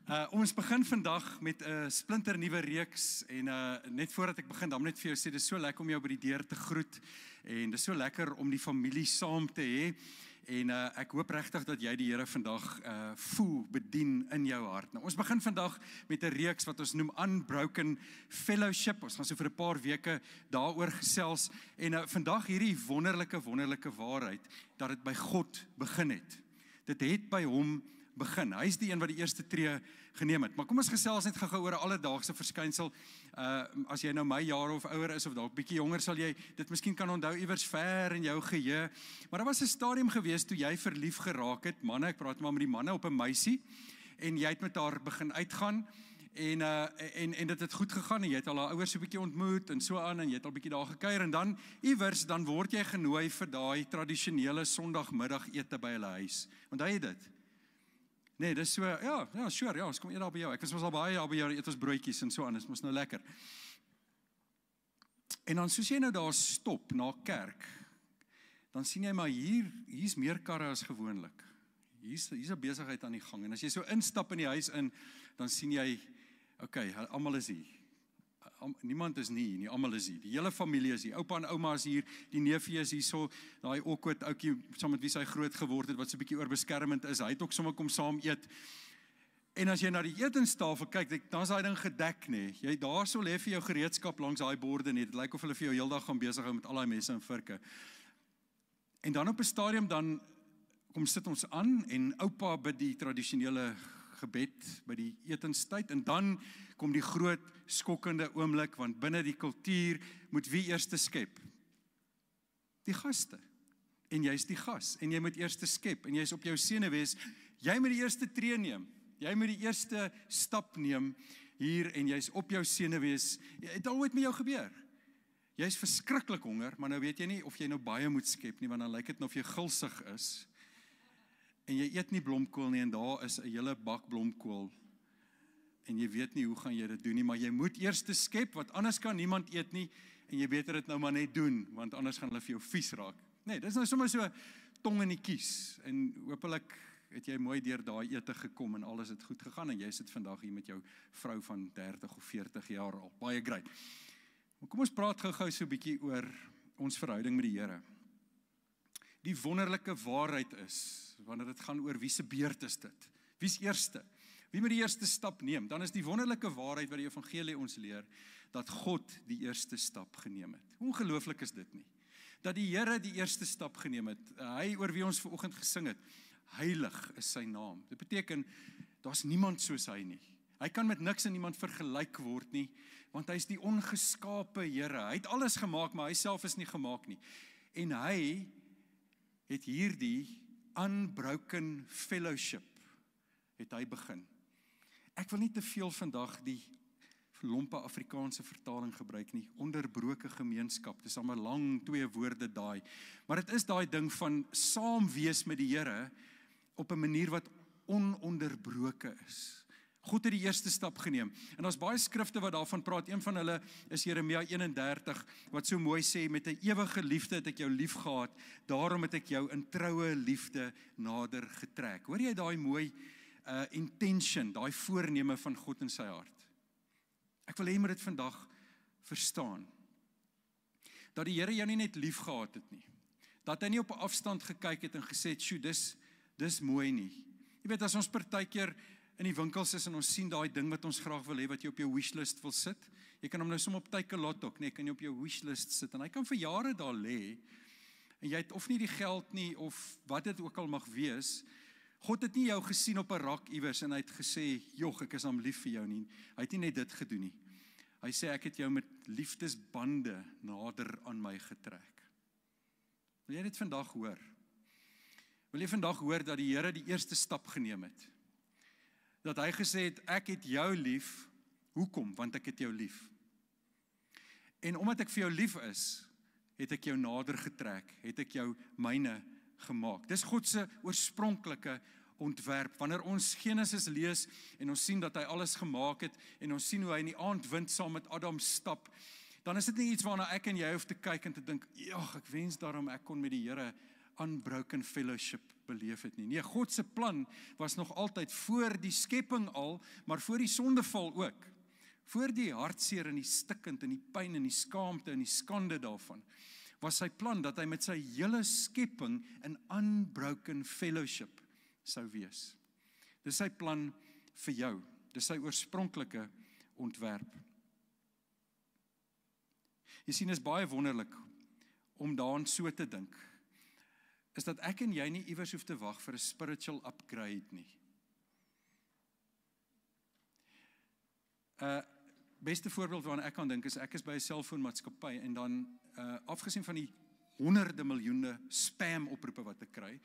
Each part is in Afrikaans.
Ons begin vandag met 'n splinternuwe reeks en net voordat ek begin, dan net vir jou sê, dit is so lekker om jou by die deur te groet en dit is so lekker om die familie saam te hê en ek hoop regtig dat jy die Here vandag voel, bedien in jou hart. Nou, ons begin vandag met 'n reeks wat ons noem Unbroken Fellowship. Ons gaan so vir 'n paar weke daaroor gesels en vandag hierdie wonderlike waarheid dat dit by God begin het. Dit het by hom begin. Hy is die een wat die eerste tree geneem het. Maar kom ons gesels net gou oor 'n alledaagse verskynsel. As jy nou my jare of ouer is of dalk bietjie jonger, sal jy dit miskien kan onthou iewers ver in jou geheue. Maar daar was 'n stadium gewees toe jy verlief geraak het. Manne, ek praat maar met die manne, op 'n meisie en jy het met haar begin uitgaan. En dit het goed gegaan en jy het al haar ouers so 'n bietjie ontmoet en so aan en jy het al bietjie daar gekuier en dan iewers dan word jy genooi vir daai tradisionele Sondagmiddagete by hulle huis. Onthou jy dit? Nee, dis so, sure, ons kom eet daar by jou. Ek was al baie daar by jou, eet ons broodjies en so aan, dit mos nou lekker. En dan soos jy nou daar stop na kerk, dan sien jy maar hier's meer karre as gewoonlik. Hier's 'n besigheid aan die gang. En as jy so instap in die huis in, dan sien jy, okay, almal is hier. Niemand is nie, almal is hier. Die hele familie is hier. Oupa en ouma is hier, die neefie is hier so, daai awkward ouetjie saam met wie sy groot geword het wat so 'n bietjie oorbeskermend is. Hy het ook sommer kom saam eet. En as jy na die etenstafel kyk, dan is daai ding gedek, nê. Jy daarso lê vir jou gereedskap langs daai borde net. Dit lyk of hulle vir jou heeldag gaan besig hou met al daai messe en virke. En dan op 'n stadium dan kom sit ons aan en oupa bid die tradisionele gebed by die etenstyd en dan kom die groot skokkende oomblik want binne die kultuur moet wie eerste skep? Die gaste. En jy's die gas en jy moet eerste skep en jy's op jou senuwees. Jy moet die eerste tree neem. Jy moet die eerste stap neem hier en jy's op jou senuwees. Het al ooit met jou gebeur? Jy's verskriklik honger, maar nou weet jy nie of jy nou baie moet skep nie want dan lyk dit nou of jy gulsig is. En jy eet nie blomkool nie en daar is 'n hele bak blomkool en jy weet nie hoe gaan jy dit doen nie, maar jy moet eers skep, want anders kan niemand eet nie en jy beter dit nou maar net doen, want anders gaan hulle vir jou vies raak. Nee, dis nou sommer so tong in die kies en hopelik het jy mooi deur daai ete gekom en alles het goed gegaan en jy sit vandag hier met jou vrou van 30 of 40 jaar al. Baie great. Maar kom ons praat gou-gou so 'n bietjie oor ons verhouding met die Here. Die wonderlike waarheid is, wanneer dit gaan oor wie se beurt is dit? Wie's eerste? Wie moet die eerste stap neem? Dan is die wonderlike waarheid wat die evangelie ons leer, dat God die eerste stap geneem het. Ongelooflik is dit nie? Dat die Here die eerste stap geneem het. Hy oor wie ons vanoggend gesing het, heilig is sy naam. Dit beteken, daar's niemand soos hy nie. Hy kan met niks en niemand vergelyk word nie, want hy is die ongeskape Here. Hy het alles gemaak, maar hy self is nie gemaak nie. En hy het hierdie Unbroken Fellowship het hy begin. Ek wil nie te veel vandag die lompe Afrikaanse vertaling gebruik nie, onderbroke gemeenskap, dis almal lang 2 woorde daai, maar dit is daai ding van saam wees met die Here op 'n manier wat ononderbroke is. God het die eerste stap geneem. En daar's baie skrifte wat daarvan praat. Een van hulle is Jeremia 31 wat so mooi sê, met 'n ewige liefde het ek jou lief gehad, daarom het ek jou in troue liefde nader getrek. Hoor jy daai mooi intention, daai voorneme van God in sy hart? Ek wil hê jy moet dit vandag verstaan. Dat die Here jou nie net lief gehad het nie. Dat hy nie op 'n afstand gekyk het en gesê het, "Sjoe, dis mooi nie." Jy weet, as ons partykeer in die winkels is en ons sien daai ding wat ons graag wil hê, wat jy op jou wishlist wil sit. Jy kan hom nou sommer op Takealot, nee, kan jy op jou wishlist sit en hy kan vir jare daar lê. En jy het of nie die geld nie of wat dit ook al mag wees. God het nie jou gesien op 'n rak iewers en hy het gesê, "Jog, ek is hom lief vir jou nie." Hy het nie net dit gedoen nie. Hy sê, "Ek het jou met liefdesbande nader aan my getrek." Wil jy dit vandag hoor? Wil jy vandag hoor dat die Here die eerste stap geneem het? Dat hy gesê het, "Ek het jou lief." Hoekom? Want ek het jou lief. En omdat ek vir jou lief is, het ek jou nader getrek, het ek jou myne gemaak. Dis God se oorspronklike ontwerp. Wanneer ons Genesis lees en ons sien dat hy alles gemaak het en ons sien hoe hy in die aandwind saam met Adam stap, dan is dit nie iets waarna ek en jy hoef te kyk en te dink, "Ja, ek wens daarom ek kon met die Here unbroken fellowship beleef het nie. Nee, God se plan was nog altyd voor die skepping al, maar voor die sondeval ook. Voor die hartseer en die stikkend en die pyn en die skaamte en die skande daarvan, was sy plan dat hy met sy hele skepping in unbroken fellowship sou wees. Dis sy plan vir jou. Dis sy oorspronklike ontwerp. Jy sien, is baie wonderlik om daaraan so te dink, is dat ek en jy nie iewers hoef te wag vir 'n spiritual upgrade nie. Beste voorbeeld waarna ek kan dink is, ek is by 'n selfoonmaatskappy en dan, afgesien van die honderde miljoene spam oproepe wat ek kry,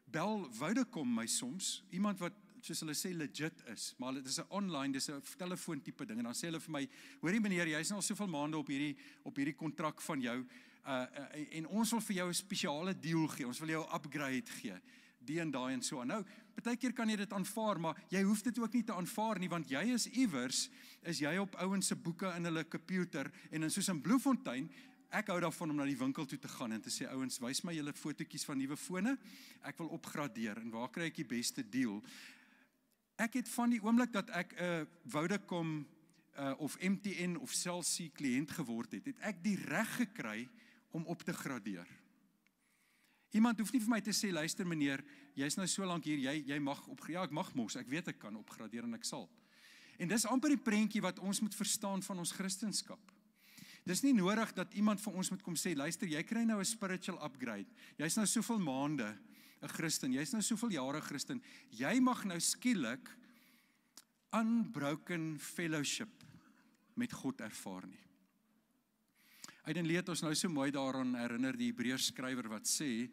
bel Vodacom my soms, iemand wat, soos hulle sê, legit is, maar dit is 'n online, dis 'n telefoontipe ding, en dan sê hulle vir my, hoorie meneer, jy is nou al soveel maande op hierdie kontrak van jou, en ons wil vir jou 'n spesiale deal gee, ons wil jou 'n upgrade gee, die en daai en so aan. Nou, partykeer kan jy dit aanvaar, maar jy hoef dit ook nie te aanvaar nie, want jy is iewers, is jy op ouens se boeke in hulle computer, en in soos in Bloemfontein, ek hou daarvan om na die winkel toe te gaan en te sê, ouens, wys my julle fotootjies van nuwe fone, ek wil opgradeer, en waar kry ek die beste deal? Ek het van die oomblik dat ek 'n Vodacom of MTN of Cell C kliënt geword het, het ek die reg gekry om op te gradeer. Iemand hoef nie vir my te sê, luister meneer, jy's nou so lank hier, jy mag ja, ek mag mos, ek weet ek kan opgradeer en ek sal. En dis amper die prentjie wat ons moet verstaan van ons Christendom. Dis nie nodig dat iemand vir ons moet kom sê, luister, jy kry nou 'n spiritual upgrade, jy's nou soveel maande 'n Christen, jy's nou soveel jare Christen, jy mag nou skielik unbroken fellowship met God ervaar nie. Aiden Lee het ons nou so mooi daaraan herinner, die Hebreërs skrywer wat sê,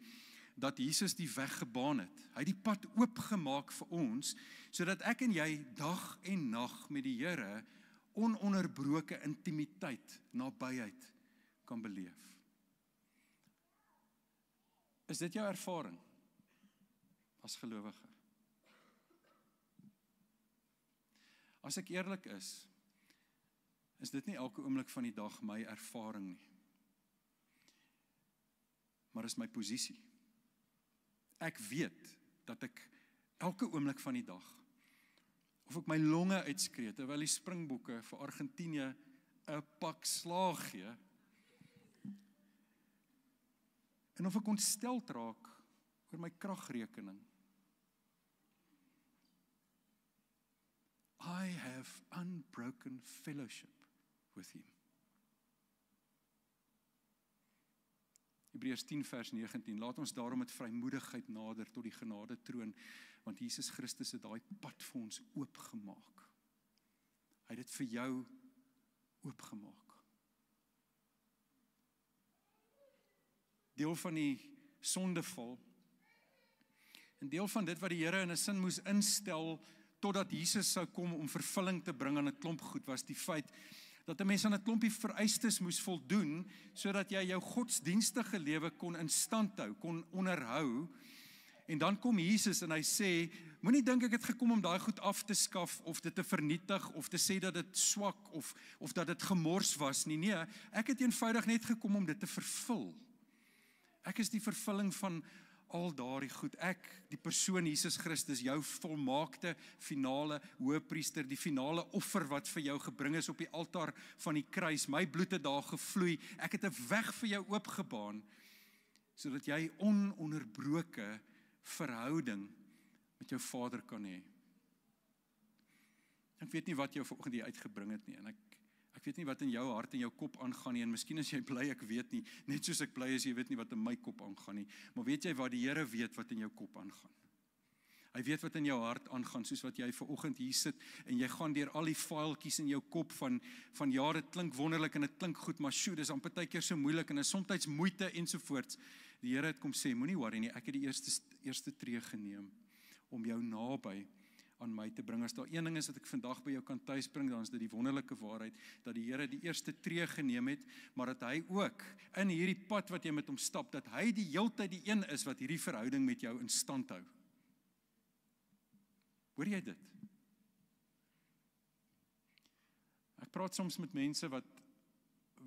dat Jesus die weg gebaan het. Hy het die pad oopgemaak vir ons, sodat ek en jy dag en nag met die Here ononderbroke intimiteit, nabyheid kan beleef. Is dit jou ervaring as gelowige? As ek eerlik is dit nie elke oomblik van die dag my ervaring nie. Maar is my posisie. Ek weet dat ek elke oomblik van die dag, of ek my longe uitskree, terwyl die Springbokke vir Argentinië 'n pak slaag gee, en of ek ontsteld raak oor my kragrekening. I have unbroken fellowship with him. Hebreërs 10 vers 19, laat ons daarom met vrymoedigheid nader tot die genade troon, want Jesus Christus het daai pad vir ons oopgemaak. Hy het dit vir jou oopgemaak. Deel van die sondeval, en deel van dit wat die Here in 'n sin moes instel, totdat Jesus sou kom om vervulling te bring aan 'n klomp goed, was die feit dat 'n mens aan 'n klompie vereistes moes voldoen, sodat jy jou godsdienstige lewe kon in stand hou, kon onderhou. En dan kom Jesus en hy sê, moenie dink ek het gekom om daai goed af te skaf, of dit te vernietig, of te sê dat dit swak, of dat dit gemors was nie. Nee, ek het eenvoudig net gekom om dit te vervul. Ek is die vervulling van al daardie goed. Ek, die persoon Jesus Christus, jou volmaakte finale hoëpriester, die finale offer wat vir jou gebring is op die altaar van die kruis. My bloed het daar gevloei. Ek het 'n weg vir jou oopgebaan, sodat jy ononderbroke verhouding met jou Vader kan hê. Ek weet nie wat jou vanoggend hier uitgebring het nie, en ek weet nie wat in jou hart en jou kop aangaan nie, en miskien is jy bly ek weet nie, net soos ek bly is jy weet nie wat in my kop aangaan nie, maar weet jy wat die Here weet wat in jou kop aangaan? Hy weet wat in jou hart aangaan, soos wat jy vanoggend hier sit, en jy gaan deur al die filetjies in jou kop van ja, dit klink wonderlik en dit klink goed, maar sjoe, dis amper partykeer so moeilik, en is soms moeite ensovoorts. Die Here het kom sê, moenie worry nie, ek het die eerste tree geneem, om jou naby aan my te bring. As daar een ding is wat ek vandag by jou kan tuisbring, dan is dit die wonderlike waarheid, dat die Here die eerste tree geneem het, maar dat hy ook, in hierdie pad wat jy met hom stap, dat hy die heeltyd die een is, wat hierdie verhouding met jou in stand hou. Hoor jy dit? Ek praat soms met mense wat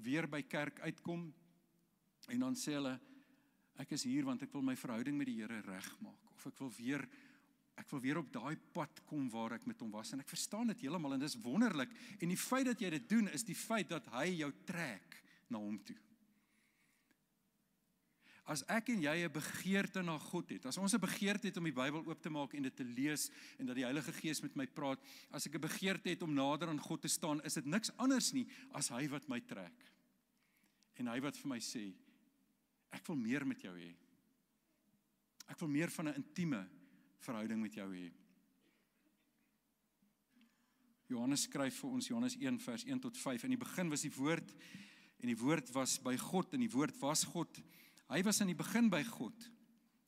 weer by kerk uitkom, en dan sê hulle, Ek is hier want ek wil my verhouding met die Here regmaak, of ek wil weer op daai pad kom waar ek met hom was, en ek verstaan dit heeltemal, en dis wonderlik, en die feit dat jy dit doen, is die feit dat hy jou trek na hom toe. As ek en jy 'n begeerte na God het, as ons 'n begeerte het om die Bybel oop te maak en dit te lees, en dat die Heilige Gees met my praat, as ek 'n begeerte het om nader aan God te staan, is dit niks anders nie, as hy wat my trek, en hy wat vir my sê, ek wil meer met jou hê, ek wil meer van 'n intieme verhouding met jou hê. Johannes skryf vir ons, Johannes 1 vers 1 tot 5, in die begin was die woord, en die woord was by God, en die woord was God, hy was in die begin by God,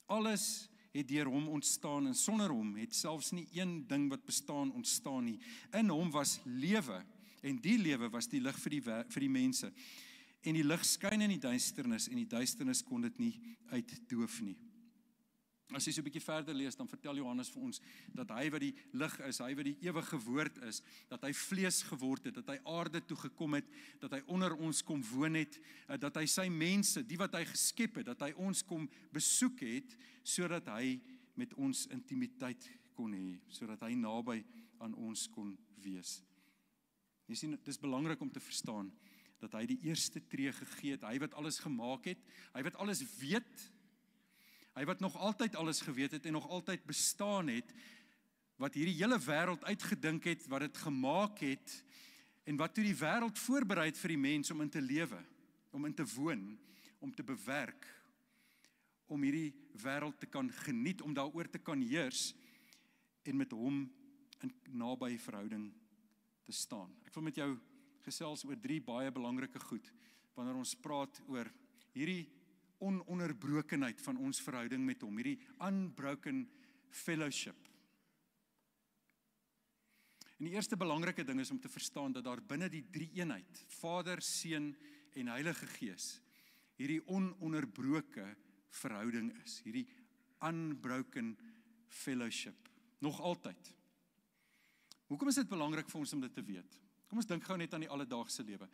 alles het deur hom ontstaan, en sonder hom het selfs nie een ding wat bestaan ontstaan nie, in hom was lewe, en die lewe was die lig vir die mense, en die lig skyn in die duisternis, en die duisternis kon dit nie uitdoof nie. As jy so 'n bietjie verder lees, dan vertel Johannes vir ons, dat hy wat die lig is, hy wat die ewige woord is, dat hy vlees geword het, dat hy aarde toe gekom het, dat hy onder ons kom woon het, dat hy sy mense, die wat hy geskep het, dat hy ons kom besoek het, sodat hy met ons intimiteit kon hê, sodat hy naby aan ons kon wees. Jy sien, dit is belangrik om te verstaan, dat hy die eerste tree gegee het, hy wat alles gemaak het, hy wat alles weet, hy wat nog altyd alles geweet het en nog altyd bestaan het, wat hierdie hele wêreld uitgedink het, wat dit gemaak het, en wat toe die wêreld voorberei het vir die mens om in te lewe, om in te woon, om te bewerk, om hierdie wêreld te kan geniet, om daaroor te kan heers, en met hom in naby verhouding te staan. Ek wil met jou gesels oor 3 baie belangrike goed, wanneer ons praat oor hierdie ononderbrokenheid van ons verhouding met hom, hierdie unbroken fellowship. En die eerste belangrike ding is om te verstaan dat daar binne die 3 eenheid, Vader, Seun en Heilige Gees, hierdie ononderbroke verhouding is, hierdie unbroken fellowship, nog altyd. Hoekom is dit belangrik vir ons om dit te weet? Kom ons dink gou net aan die alledaagse lewe.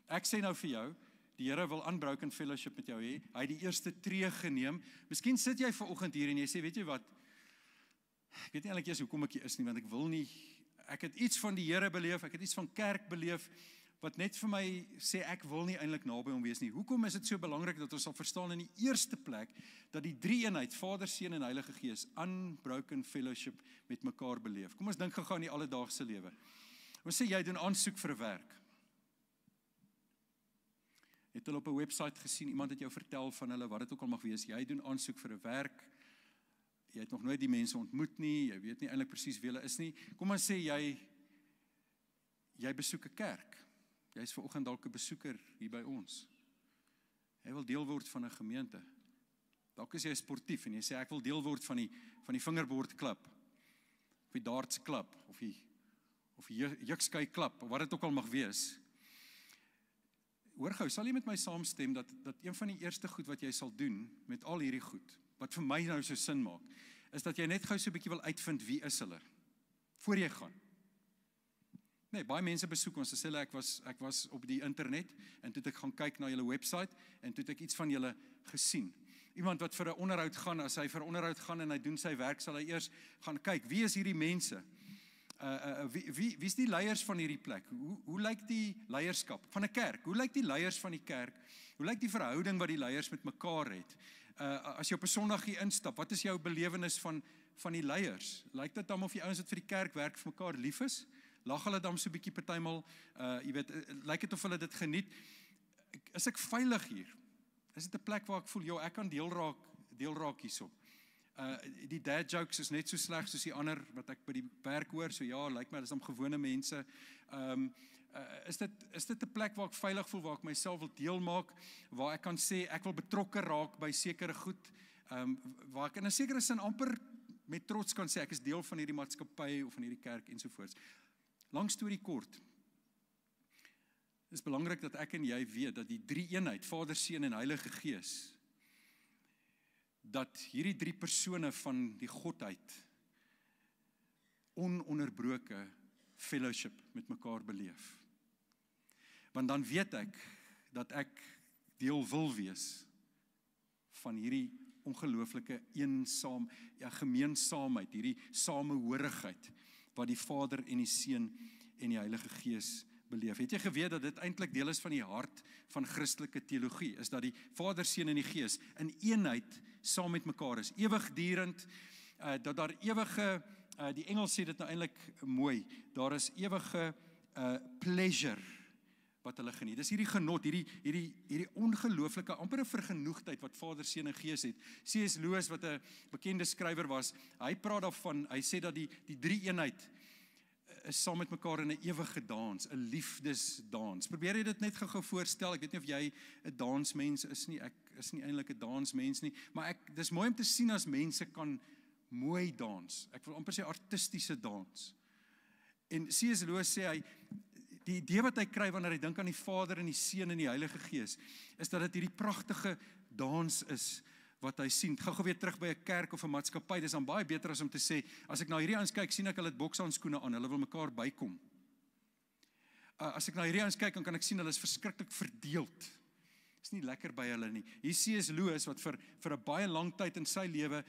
Ek sê nou vir jou, die Here wil unbroken fellowship met jou hê. Hy het die eerste tree geneem. Miskien sit jy vanoggend hier en jy sê, weet jy wat? Ek weet nie eintlik eers hoekom ek hier is nie, want ek het iets van die Here beleef, ek het iets van kerk beleef, wat net vir my sê, ek wil nie eintlik naby hom wees nie. Hoekom is dit so belangrik dat ons sal verstaan in die eerste plek, dat die 3 eenheid, Vader, Seun en Heilige Gees, unbroken fellowship met mekaar beleef? Kom ons dink gou aan die alledaagse lewe. Ons sê, jy doen aansoek vir 'n werk. Het hulle op 'n website gesien, iemand het jou vertel van hulle, wat dit ook al mag wees, jy doen aansoek vir 'n werk, jy het nog nooit die mense ontmoet nie, jy weet nie eintlik presies wie hulle is nie, kom ons sê jy besoek 'n kerk, jy is vanoggend dalk 'n besoeker hier by ons, jy wil deel word van 'n gemeente, dalk is jy sportief en jy sê ek wil deel word van die fingerbordklub, of die dartsklub, of die jukskei klub, of wat dit ook al mag wees. Hoor gou, sal jy met my saamstem dat een van die eerste goed wat jy sal doen met al hierdie goed, wat vir my nou so sin maak, is dat jy net gou so 'n bietjie wil uitvind wie is hulle, voor jy gaan. Nee, baie mense besoek ons, sê hulle ek was op die internet, en toe het ek gaan kyk na julle website, en toe het ek iets van julle gesien. Iemand wat vir 'n onderhoud gaan, as hy vir 'n onderhoud gaan en hy doen sy werk, sal hy eers gaan kyk, wie is hierdie mense? Wie is die leiers van hierdie plek? Hoe lyk die leierskap van 'n kerk? Hoe lyk die leiers van die kerk? Hoe lyk die verhouding wat die leiers met mekaar het? As jy op 'n Sondag hier instap, wat is jou belewenis van die leiers? Lyk dit dan of die ouens wat vir die kerk werk vir mekaar lief is? Lag hulle dan so 'n bietjie partymal, jy weet, lyk dit of hulle dit geniet? Is ek veilig hier? Is dit 'n plek waar ek voel, ek kan deel raak hierso? Die dad jokes is net so sleg soos die ander wat ek by die werk hoor, so ja, lyk my, dis om gewone mense. Is dit 'n plek waar ek veilig voel, waar ek myself wil deel maak, waar ek kan sê, ek wil betrokke raak by sekere goed, waar ek in 'n sekere sin amper met trots kan sê, ek is deel van hierdie maatskappy of van hierdie kerk ensovoorts. Lang storie kort, is belangrik dat ek en jy weet, dat die 3 eenheid, Vader, Seun en Heilige Gees, dat hierdie 3 persone van die Godheid ononderbroke fellowship met mekaar beleef. Want dan weet ek dat ek deel wil wees van hierdie ongelooflike gemeensaamheid, hierdie samehorigheid wat die Vader en die Seun en die Heilige Gees beleef. Het jy geweet dat dit eintlik deel is van die hart van Christelike teologie, is dat die Vader, Seun en die Gees in eenheid saam met mekaar is, ewigdurend, dat daar ewige, die Engels sê dit nou eintlik mooi, daar is ewige pleasure wat hulle geniet. Dis hierdie genot, hierdie ongelooflike, amper 'n vergenoegdheid wat Vader, Seun en Gees het. C.S. Lewis, wat 'n bekende skrywer was, hy praat daarvan, hy sê dat die drie eenheid is saam met mekaar in 'n ewige dans, 'n liefdesdans. Probeer jy dit net gou voorstel, ek weet nie of jy 'n dansmens is nie, ek is nie eintlik 'n dansmens nie, maar dis mooi om te sien as mense kan mooi dans, ek wil amper sê artistiese dans. En C.S. Lewis sê hy, die idee wat hy kry wanneer hy dink aan die Vader en die Seun en die Heilige Gees, is dat dit hierdie pragtige dans is, wat hy sien. Gou weer terug by 'n kerk of 'n maatskappy, dis dan baie beter as om te sê, as ek na hierdie ouens kyk, sien ek hulle het bokshandskoene aan, hulle wil mekaar bykom. As ek na hierdie ouens kyk, dan kan ek sien hulle is verskriklik verdeeld. Is nie lekker by hulle nie. Hier C.S. Lewis, wat vir 'n baie lang tyd in sy lewe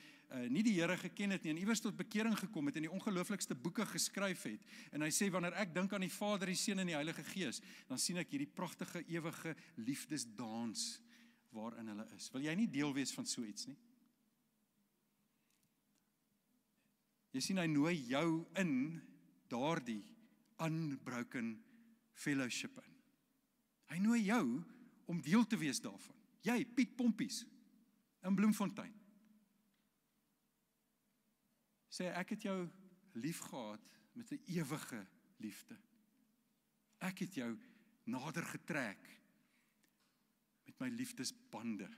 nie die Here geken het nie, en iewers tot bekering gekom het, en die ongelooflikste boeke geskryf het, en hy sê, wanneer ek dink aan die Vader, die Seun en die Heilige Gees, dan sien ek hierdie pragtige, ewige liefdesdans, waarin hulle is. Wil jy nie deel wees van so iets nie? Jy sien, hy nooi jou in daardie unbroken fellowship in. Hy nooi jou om deel te wees daarvan. Jy, Piet Pompies, in Bloemfontein. Sê, ek het jou lief gehad met 'n ewige liefde. Ek het jou nader getrek met my liefdesbande,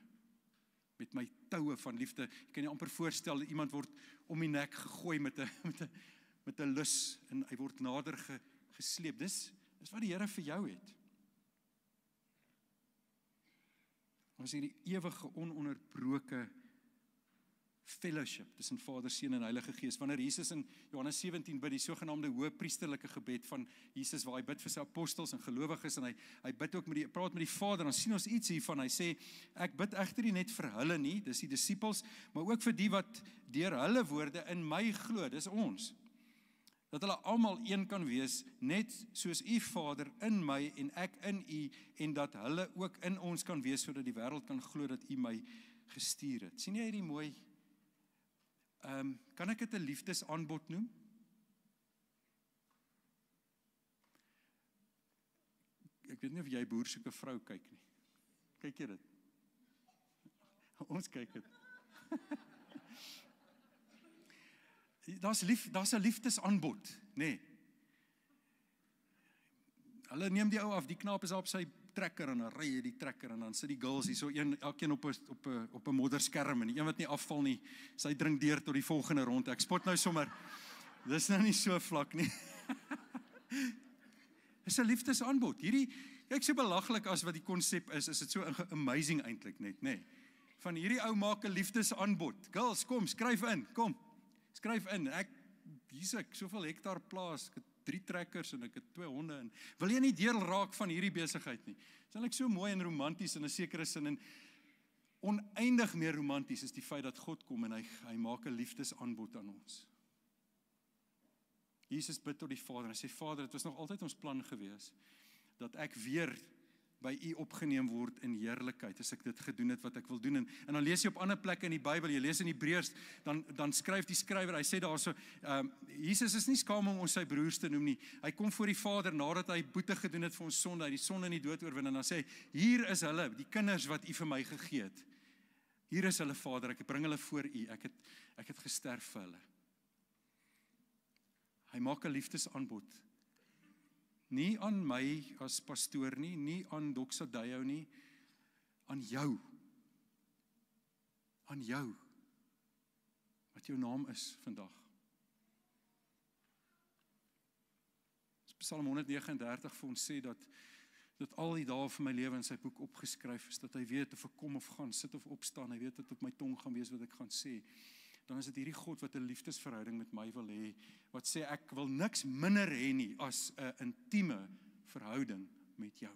met my toue van liefde. Ek kan nie amper voorstel, iemand word om die nek gegooi met 'n lus, en hy word nader gesleep. Dis wat die Here vir jou het. Ons hierdie ewige, ononderbroke fellowship tussen Vader, Seun en Heilige Gees. Wanneer Jesus in Johannes 17 bid, die sogenaamde hoëpriesterlike gebed van Jesus, waar hy bid vir sy apostels en gelowiges, en hy bid ook praat met die Vader, dan sien ons iets hiervan. Hy sê, ek bid egter nie net vir hulle nie, dis die disippels, maar ook vir die wat deur hulle woorde in my glo, dis ons. Dat hulle almal een kan wees, net soos u Vader in my en ek in u, en dat hulle ook in ons kan wees, sodat die wêreld kan glo dat u my gestuur het. Sien jy hierdie mooi? Kan ek dit 'n liefdesaanbod noem? Ek weet nie of jy Boer soek 'n vrou kyk nie. Kyk jy dit? Ons kyk dit. Daar's 'n liefdesaanbod, nê. Hulle neem die ou af, die knaap is op sy trekker, en dan ry hy die trekker, en dan sit die girls hier so elkeen op 'n modderskerm, en die een wat nie afval nie, sy dring deur tot die volgende ronde. Ek spot nou sommer, dis nou nie so vlak nie. Dis 'n liefdesaanbod. Hierdie, kyk so belaglik as wat die konsep is dit so amazing eintlik net, nê. Van hierdie ou maak 'n liefdesaanbod. Girls, kom, skryf in, kom. Skryf in. Hier's ek, soveel hektaar plaas, ek het 3 trekkers en ek het 2 honde, en wil jy nie deel raak van hierdie besigheid nie? Dit is eintlik so mooi en romanties in 'n sekere sin, en oneindig meer romanties is die feit dat God kom en hy maak 'n liefdesaanbod aan ons. Jesus bid tot die Vader, en hy sê, Vader, dit was nog altyd ons plan gewees, dat ek weer by u opgeneem word in heerlikheid, as ek dit gedoen het wat ek wil doen. En dan lees jy op ander plekke in die Bybel, jy lees in Hebreërs, dan skryf die skrywer, hy sê daarso, Jesus is nie skaam om ons sy broers te noem nie. Hy kom voor die Vader nadat hy boete gedoen het vir ons sonde, hy die sonde en die dood oorwin, en dan sê hy, hier is hulle, die kinders wat u vir my gegee het. Hier is hulle, Vader, ek bring hulle voor u, ek het gesterf vir hulle. Hy maak 'n liefdesaanbod. Nie aan my as pastoor nie, nie aan Doxa Dayo nie, aan jou. Aan jou. Wat jou naam is vandag. Psalm 139 vir ons sê dat al die dae van my lewe in sy boek opgeskryf is, dat hy weet of ek kom of gaan, sit of opstaan, hy weet wat op my tong gaan wees wat ek gaan sê. Dan is dit hierdie God wat 'n liefdesverhouding met my wil hê, wat sê ek wil niks minder hê nie as 'n intieme verhouding met jou.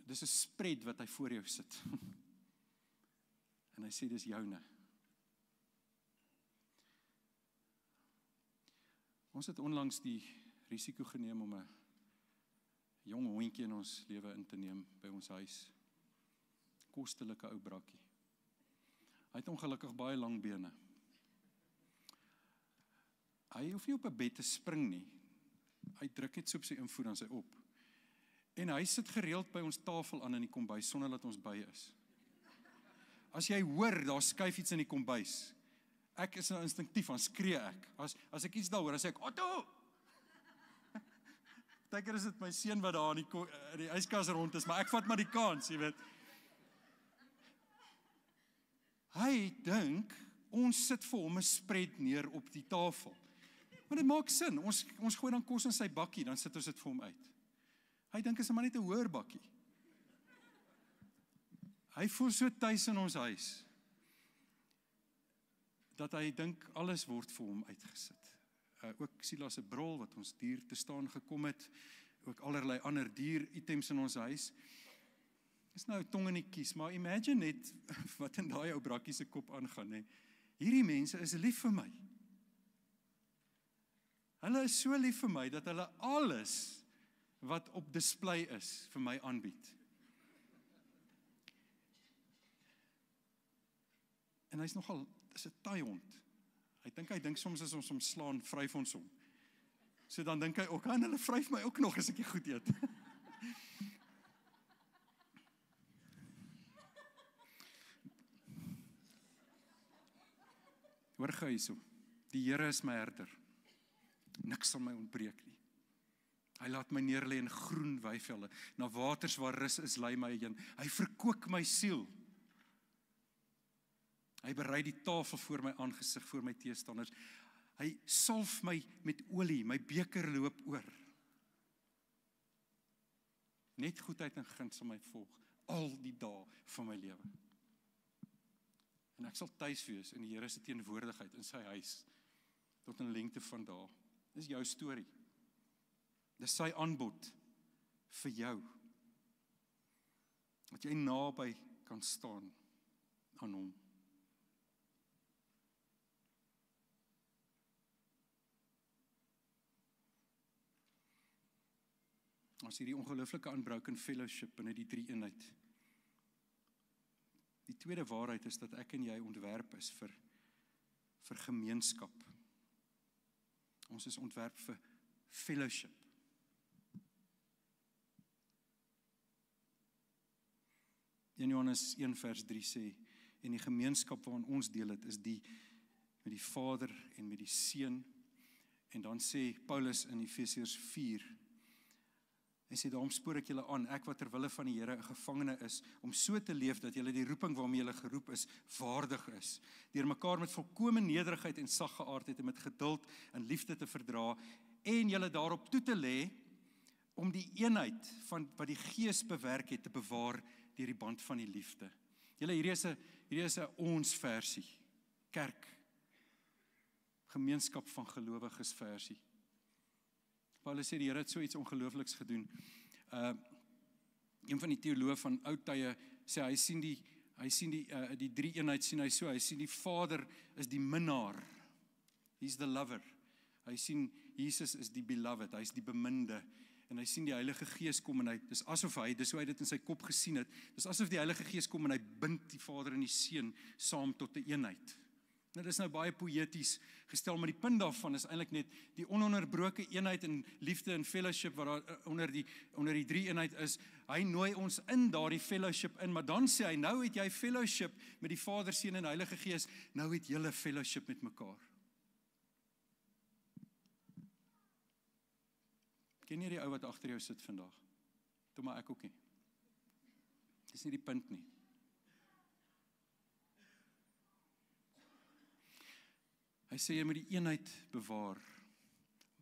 dis 'n spread wat hy voor jou sit. En hy sê dis joune. Ons het onlangs die risiko geneem om 'n jong hondjie in ons lewe in te neem by ons huis. Kostelike ou brakkie. Hy het ongelukkig baie lang bene. Hy hoef nie op 'n bed te spring nie. Hy druk net so op sy invoer dan sy op. En hy sit gereeld by ons tafel aan in die kombuis sonder dat ons by is. As jy hoor, daar skuif iets in die kombuis. Ek is nou instinktief, dan skree ek. As ek iets daar hoor, dan sê ek, Otto! Partykeer is dit my seun wat daar in die yskas rond is, maar ek vat maar die kans, jy weet. Hy dink, ons sit vir hom 'n spread neer op die tafel. Maar dit maak sin, ons gooi dan kos in sy bakkie, dan sit ons dit vir hom uit. Hy dink is maar net 'n hoër bakkie. Hy voel so tuis in ons huis, dat hy dink alles word vir hom uitgesit. Ook Silas se brol wat ons dier te staan gekom het, ook allerlei ander dier-items in ons huis. Is nou tong in die kies, maar imagine net wat in daai ou brakkie se kop aangaan, hè. Hierdie mense is lief vir my. Hulle is so lief vir my, dat hulle alles wat op display is, vir my aanbied. En hy's nogal, dis 'n taai hond. Hy dink soms as ons hom slaan, vryf ons hom. So dan dink hy ook, en hulle vryf my ook nog as ek nie goed eet. Hoor gou hierso, die Here is my herder. Niks sal my ontbreek nie. Hy laat my neerlê in groen weivelde, na waters waar rus is, lei my heen. Hy verkoop my siel. Hy berei die tafel voor my aangesig, voor my teestanders. Hy salf my met olie, my beker loop oor. Net goedheid en guns sal my volg, al die dae van my lewe. En ek sal tuis wees in die Here se teenwoordigheid in sy huis, tot 'n lengte van dae. Dis jou storie. Dis sy aanbod vir jou. Dat jy naby kan staan aan hom. As hierdie ongelooflike unbroken fellowship binne die drie eenheid. Die tweede waarheid is dat ek en jy ontwerp is vir gemeenskap. Ons is ontwerp vir fellowship. In Johannes 1 vers 3 sê, en die gemeenskap waarin ons deel het, is die met die Vader en met die Seun. En dan sê Paulus in Efesiërs 4, hy sê, daarom spoor ek julle aan, ek wat ter wille van die Here 'n gevangene is, om so te leef dat julle die roeping waarmee julle geroep is, waardig is, deur mekaar met volkome nederigheid en saggeaardheid en met geduld en liefde te verdra, en julle daarop toe te lê, om die eenheid van wat die Gees bewerk het, te bewaar deur die band van die liefde. Julle, hierdie is 'n ons versie, kerk, gemeenskap van gelowiges versie. Paulus sê die Here het so iets ongeloofliks gedoen. Een van die teoloë van ou tye sê hy sien die drie eenheid sien hy so. Hy sien die Vader is die minnaar. He's the lover. Hy sien Jesus is die beloved. Hy is die beminde. En hy sien die Heilige Gees kom en dis hoe hy dit in sy kop gesien het. Dis asof die Heilige Gees kom en hy bind die Vader en die Seun saam tot 'n eenheid. Nou, dit is nou baie poëties gestel, maar die punt daarvan is eintlik net die ononderbroke eenheid en liefde en fellowship wat daar onder die drie eenheid is. Hy nooi ons in daardie fellowship in, maar dan sê hy, nou het jy fellowship met die Vader, Seun en Heilige Gees, nou het julle fellowship met mekaar. Ken jy die ou wat agter jou sit vandag? Toe maar ek ook nie. Dis nie die punt nie. Hy sê jy moet die eenheid bewaar.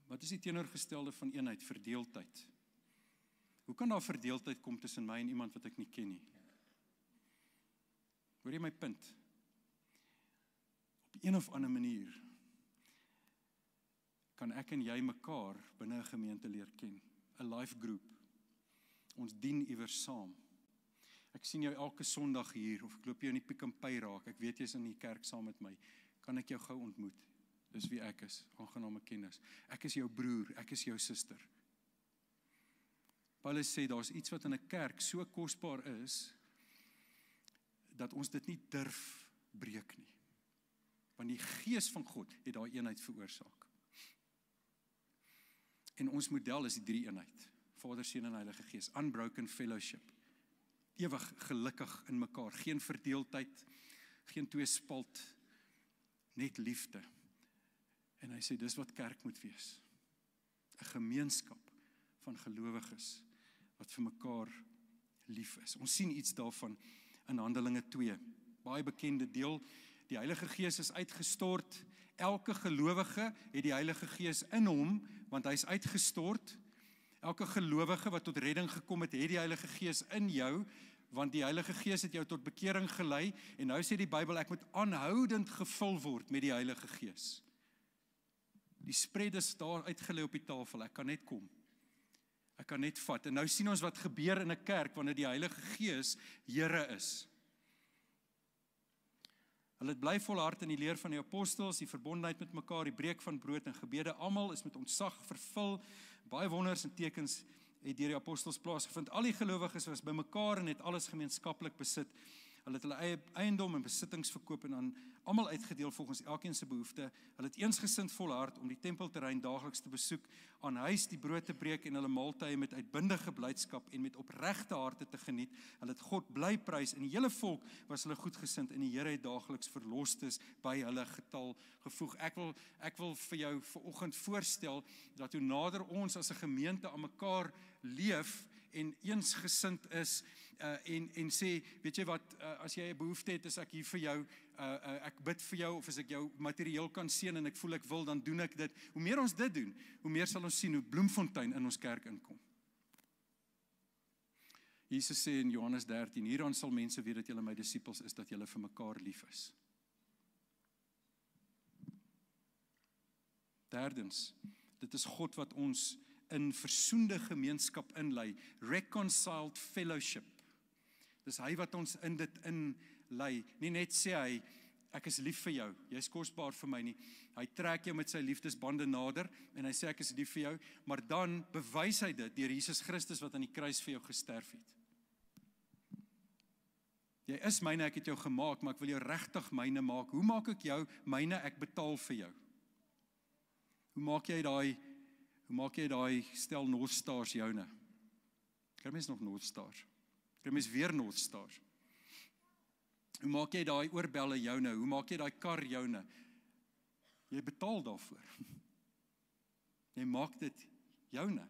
Wat is die teenoorgestelde van eenheid? Verdeeldheid. Hoe kan daar verdeeldheid kom tussen my en iemand wat ek nie ken nie? Hoor jy my punt? Op een of ander manier kan ek en jy mekaar binne 'n gemeente leer ken. 'n life group. Ons dien iewers saam. Ek sien jou elke Sondag hier, of ek loop jou in die Pick n Pay raak, ek weet jy's in die kerk saam met my, kan ek jou gou ontmoet? Dis wie ek is, aangename kennis. Ek is jou broer, ek is jou suster. Paulus sê, daar's iets wat in 'n kerk so kosbaar is, dat ons dit nie durf breek nie. Want die Gees van God het daai eenheid veroorsaak. En ons model is die drie eenheid. Vader, Seun en Heilige Gees. Unbroken fellowship. Ewig gelukkig in mekaar. Geen verdeeldheid, geen tweespalt, net liefde. En hy sê, dis wat kerk moet wees. 'n Gemeenskap van gelowiges wat vir mekaar lief is. Ons sien iets daarvan in Handelinge 2. Baie bekende deel. Die Heilige Gees is uitgestort. Elke gelowige het die Heilige Gees in hom, want hy is uitgestort. Elke gelowige wat tot redding gekom het, het die Heilige Gees in jou, want die Heilige Gees het jou tot bekering gelei, en nou sê die Bybel, ek moet aanhoudend gevul word met die Heilige Gees. Die spread is daar uitgelê op die tafel, ek kan net kom. Ek kan net vat. En nou sien ons wat gebeur in 'n kerk, wanneer die Heilige Gees Here is. Hulle het bly volhard in die leer van die apostels, die verbondenheid met mekaar, die breek van brood en gebede, almal is met ontzag vervul, baie wonders en tekens het deur die apostels plaasgevind. Al die gelowiges was by mekaar en het alles gemeenskaplik besit. Hulle het hulle eie eiendom en besittings verkoop en aan almal uitgedeel volgens elkeen se behoefte. Hulle het eensgesind volhard om die tempelterrein daagliks te besoek, aan huis die brood te breek en hulle maaltye met uitbundige blydskap en met opregte harte te geniet. Hulle het God bly prys en die hele volk was hulle goedgesind en die Here het daagliks verlostes by hulle getal gevoeg. Ek wil vir jou vanoggend voorstel dat hoe nader ons as 'n gemeente aan mekaar leef en eensgesind is en sê, weet jy wat, as jy 'n behoefte het, is ek hier vir jou, ek bid vir jou, of as ek jou materieel kan seën en ek voel ek wil, dan doen ek dit. Hoe meer ons dit doen, hoe meer sal ons sien hoe Bloemfontein in ons kerk inkom. Jesus sê in Johannes 13, hieraan sal mense weet dat julle my disippels is, dat julle vir mekaar lief is. Derdens, dit is God wat ons in versoende gemeenskap inlei, reconciled fellowship. Dis hy wat ons in dit inlei. Nie net sê hy, ek is lief vir jou, jy is kosbaar vir my nie. Hy trek jou met sy liefdesbande nader, en hy sê ek is lief vir jou, maar dan bewys hy dit deur Jesus Christus wat aan die kruis vir jou gesterf het. Jy is myne, ek het jou gemaak, maar ek wil jou regtig myne maak. Hoe maak ek jou myne? Ek betaal vir jou. Hoe maak jy daai stel North Stars joune? Kry mens nog North Stars? Kry mens weer North Stars? Hoe maak jy daai oorbelle joune? Hoe maak jy daai kar joune? Jy betaal daarvoor. Jy maak dit joune.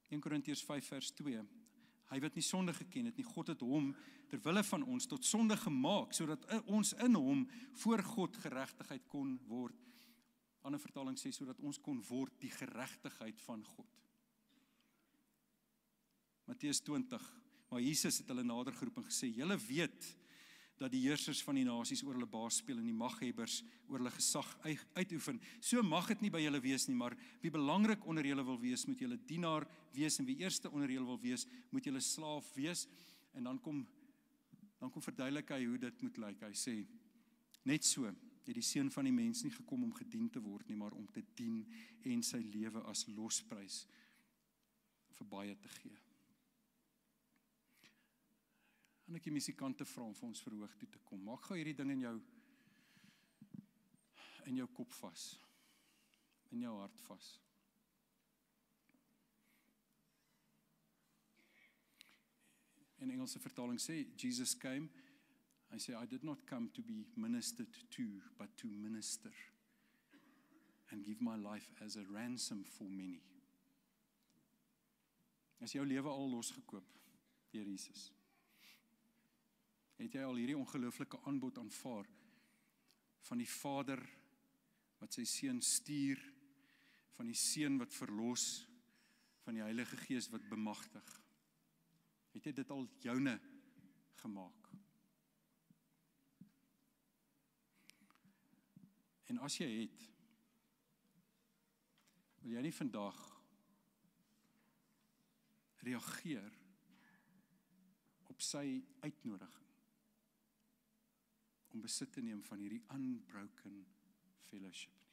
1 Korintiërs 5 vers 2. Hy wat nie sonde geken het nie, God het hom terwille van ons tot sonde gemaak, sodat ons in hom voor God geregtigheid kon word. Ander vertaling sê, sodat ons kon word die geregtigheid van God. Matteus 20, maar Jesus het hulle nader geroep en gesê, julle weet dat die heersers van die nasies oor hulle baas speel en die maghebbers oor hulle gesag uitoefen. So mag dit nie by julle wees nie, maar wie belangrik onder julle wil wees, moet julle dienaar wees, en wie eerste onder julle wil wees, moet julle slaaf wees. En dan kom verduidelik hy hoe dit moet lyk. Hy sê, net so het die Seun van die mens nie gekom om gedien te word nie, maar om te dien en sy lewe as losprys vir baie te gee. En ek die musikante vra om vir ons verhoog toe te kom. Maak gou hierdie ding in jou kop vas, in jou hart vas. In Engelse vertaling sê, Jesus came, hy sê, I did not come to be ministered to, but to minister and give my life as a ransom for many. Is jou lewe al losgekoop deur Jesus? Het jy al hierdie ongelooflike aanbod aanvaar van die Vader wat sy Seun stuur, van die Seun wat verlos, van die Heilige Gees wat bemagtig? Het jy dit al joune gemaak? En as jy het, wil jy nie vandag reageer sy uitnodiging om besit te neem van hierdie unbroken fellowship nie.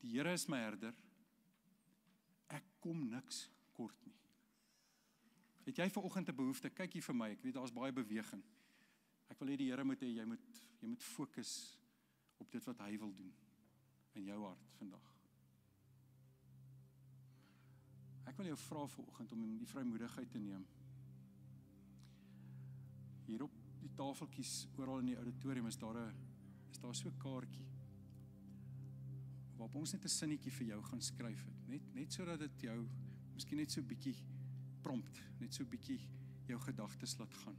Die Here is my herder, ek kom niks kort nie. Het jy vanoggend 'n behoefte, kyk hier vir my, ek weet daar's baie beweging. Ek wil hê die Here moet hê, jy moet fokus op dit wat hy wil doen in jou hart vandag. Ek wil jou vra vanoggend om die vrymoedigheid te neem. Hier op die tafeltjies oral in die auditorium is daar so 'n kaartjie waarop ons net 'n sinnetjie vir jou gaan skryf het. Net sodat dit jou miskien net so 'n bietjie prompt, net so 'n bietjie jou gedagtes laat gaan.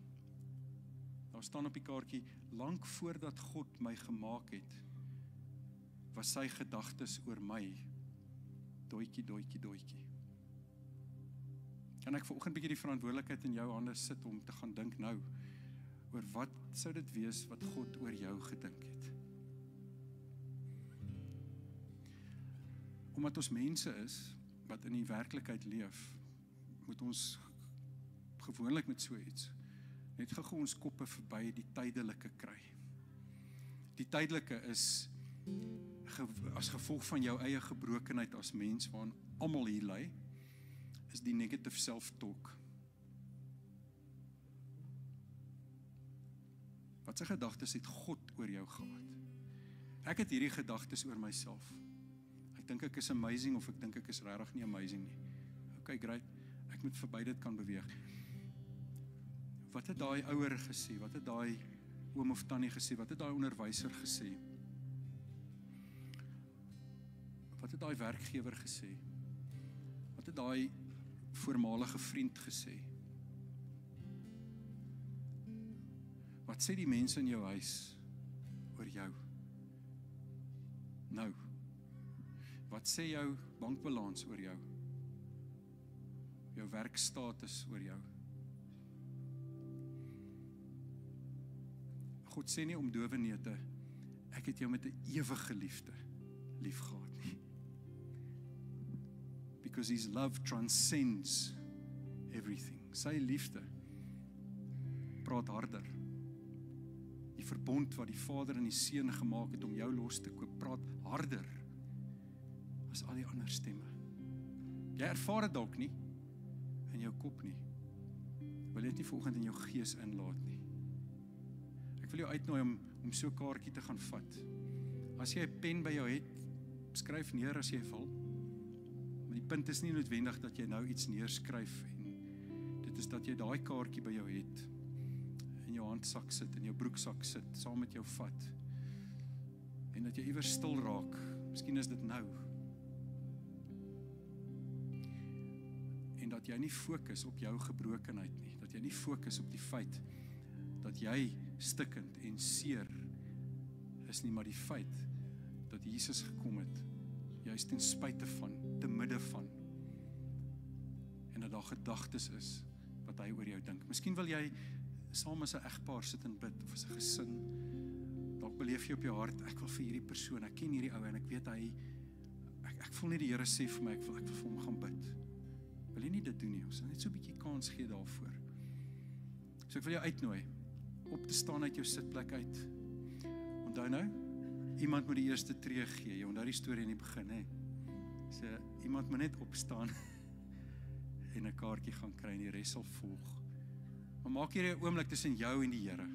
Daar staan op die kaartjie, lank voordat God my gemaak het, was sy gedagtes oor my, doetjie. Kan ek vanoggend bietjie die verantwoordelikheid in jou hande sit om te gaan dink nou, oor wat sou dit wees wat God oor jou gedink het? Omdat ons mense is, wat in die werklikheid leef, moet ons gewoonlik met so iets, net gou ons koppe verby die tydelike kry. Die tydelike is, as gevolg van jou eie gebrokenheid as mens, waarin almal hier lê, is die negative self-talk. Wat sy gedagtes het God oor jou gehad? Ek het hierdie gedagtes oor myself. Ek dink ek is amazing, of ek dink ek is regtig nie amazing nie. Okay, great, ek moet verby dit kan beweeg. Wat het daai ouer gesê? Wat het daai oom of tannie gesê? Wat het daai onderwyser gesê? Wat het daai werkgewer gesê? Wat het daai voormalige vriend gesê? Wat sê die mense in jou huis oor jou? Nou, wat sê jou bankbalans oor jou? Jou werkstatus oor jou? God sê nie om dowe neute, ek het jou met 'n ewige liefde liefgehad nie. Because his love transcends everything. Sy liefde praat harder. Die verbond wat die Vader en die Seun gemaak het om jou los te koop, praat harder as al die ander stemme. Jy ervaar dit dalk nie in jou kop nie. Wil jy dit nie vanoggend in jou gees inlaat nie? Ek wil jou uitnooi om so 'n kaartjie te gaan vat. As jy 'n pen by jou het, skryf neer as jy wil. Maar die punt is nie noodwendig dat jy nou iets neerskryf en dit is dat jy daai kaartjie by jou het, in jou handsak sit, in jou broeksak sit, saam met jou vat. En dat jy iewers stil raak. Miskien is dit nou. En dat jy nie fokus op jou gebrokenheid nie, dat jy nie fokus op die feit dat jy stikkend en seer is nie, maar die feit dat Jesus gekom het, juist ten spyte van, te midde van, en dat daar gedagtes is wat hy oor jou dink. Miskien wil jy saam as 'n egpaar sit en bid, of as 'n gesin, dalk beleef jy op jou hart, ek wil vir hierdie persoon, ek ken hierdie ou en ek weet ek voel nie die Here sê vir my, ek wil vir hom gaan bid. Wil jy nie dit doen nie? Ons net so 'n bietjie kans gee daarvoor. So ek wil jou uitnooi, op te staan uit jou sitplek uit. Onthou nou, iemand moet die eerste tree gee. Jy onthou die storie in die begin, hè? So iemand moet net opstaan en 'n kaartjie gaan kry en die res sal volg. Maar maak hier 'n oomblik tussen jou en die Here.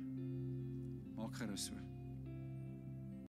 Maak gerus so.